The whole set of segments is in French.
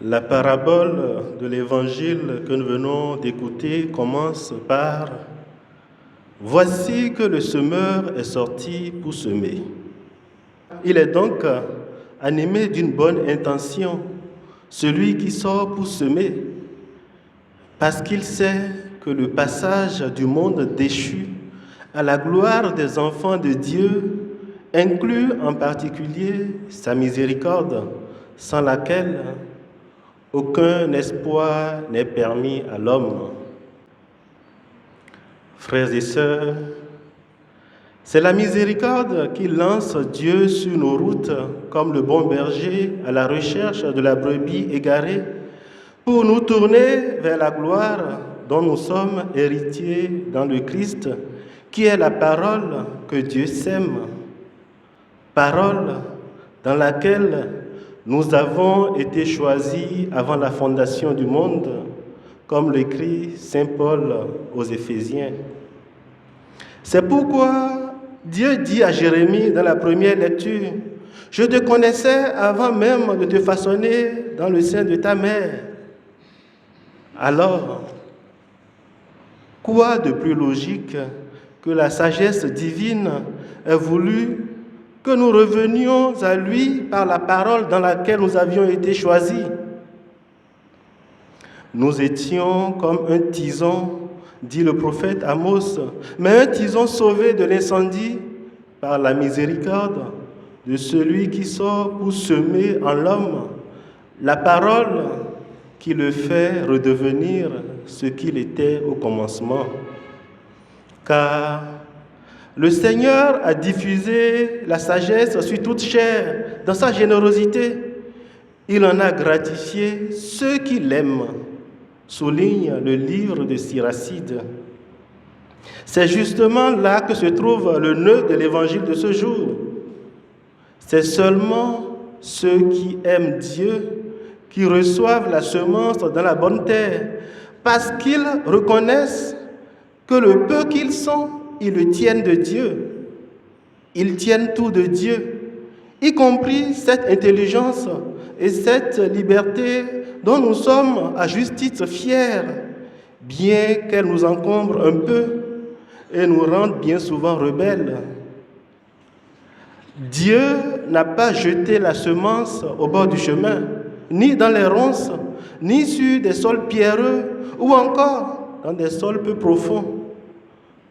La parabole de l'évangile que nous venons d'écouter commence par « Voici que le semeur est sorti pour semer ». Il est donc animé d'une bonne intention, celui qui sort pour semer, parce qu'il sait que le passage du monde déchu à la gloire des enfants de Dieu inclut en particulier sa miséricorde, sans laquelle aucun espoir n'est permis à l'homme. Frères et sœurs, c'est la miséricorde qui lance Dieu sur nos routes comme le bon berger à la recherche de la brebis égarée pour nous tourner vers la gloire dont nous sommes héritiers dans le Christ, qui est la parole que Dieu sème, parole dans laquelle nous avons été choisis avant la fondation du monde, comme l'écrit saint Paul aux Éphésiens. C'est pourquoi Dieu dit à Jérémie dans la première lecture, « Je te connaissais avant même de te façonner dans le sein de ta mère. » Alors, quoi de plus logique que la sagesse divine ait voulu que nous revenions à lui par la parole dans laquelle nous avions été choisis. Nous étions comme un tison, dit le prophète Amos, mais un tison sauvé de l'incendie par la miséricorde de celui qui sort pour semer en l'homme la parole qui le fait redevenir ce qu'il était au commencement. Car le Seigneur a diffusé la sagesse sur toute chair. Dans sa générosité, il en a gratifié ceux qui l'aiment, souligne le livre de Siracide. C'est justement là que se trouve le nœud de l'évangile de ce jour. C'est seulement ceux qui aiment Dieu qui reçoivent la semence dans la bonne terre, parce qu'ils reconnaissent que le peu qu'ils sont, ils le tiennent de Dieu. Ils tiennent tout de Dieu, y compris cette intelligence et cette liberté dont nous sommes à juste titre fiers, bien qu'elle nous encombre un peu et nous rende bien souvent rebelles. Dieu n'a pas jeté la semence au bord du chemin, ni dans les ronces, ni sur des sols pierreux, ou encore dans des sols peu profonds.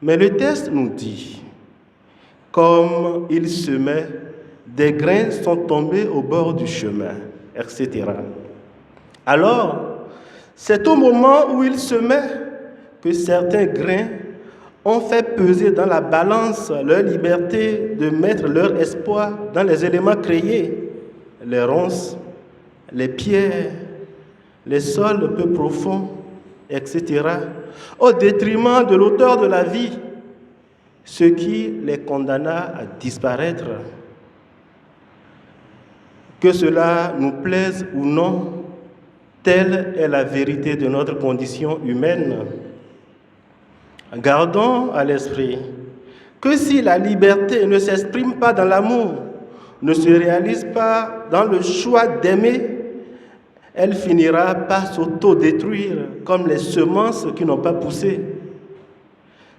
Mais le texte nous dit, comme il semait, des grains sont tombés au bord du chemin, etc. Alors, c'est au moment où il semait que certains grains ont fait peser dans la balance leur liberté de mettre leur espoir dans les éléments créés, les ronces, les pierres, les sols peu profonds, etc., au détriment de l'auteur de la vie, ce qui les condamna à disparaître. Que cela nous plaise ou non, telle est la vérité de notre condition humaine. Gardons à l'esprit que si la liberté ne s'exprime pas dans l'amour, ne se réalise pas dans le choix d'aimer, elle finira par s'autodétruire comme les semences qui n'ont pas poussé.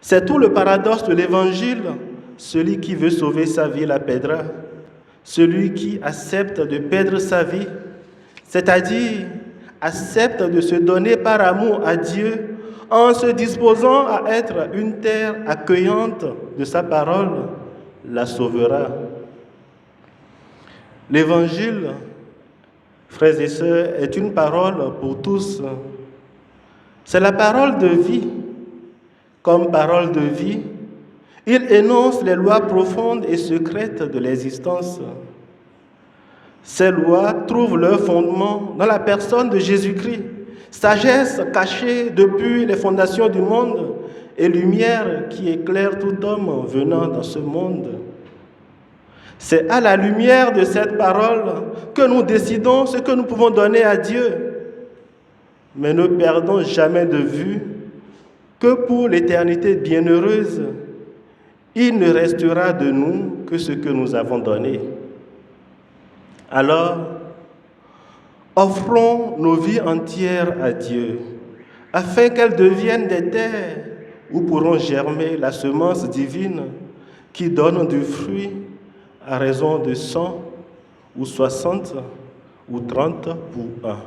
C'est tout le paradoxe de l'Évangile. Celui qui veut sauver sa vie la perdra. Celui qui accepte de perdre sa vie, c'est-à-dire accepte de se donner par amour à Dieu en se disposant à être une terre accueillante de sa parole, la sauvera. L'Évangile, frères et sœurs, est une parole pour tous. C'est la parole de vie. Comme parole de vie, il énonce les lois profondes et secrètes de l'existence. Ces lois trouvent leur fondement dans la personne de Jésus-Christ, sagesse cachée depuis les fondations du monde et lumière qui éclaire tout homme venant dans ce monde. C'est à la lumière de cette parole que nous décidons ce que nous pouvons donner à Dieu. Mais ne perdons jamais de vue que pour l'éternité bienheureuse, il ne restera de nous que ce que nous avons donné. Alors, Offrons nos vies entières à Dieu, afin qu'elles deviennent des terres où pourront germer la semence divine qui donne du fruit à raison de 100 ou 60 ou 30 pour un.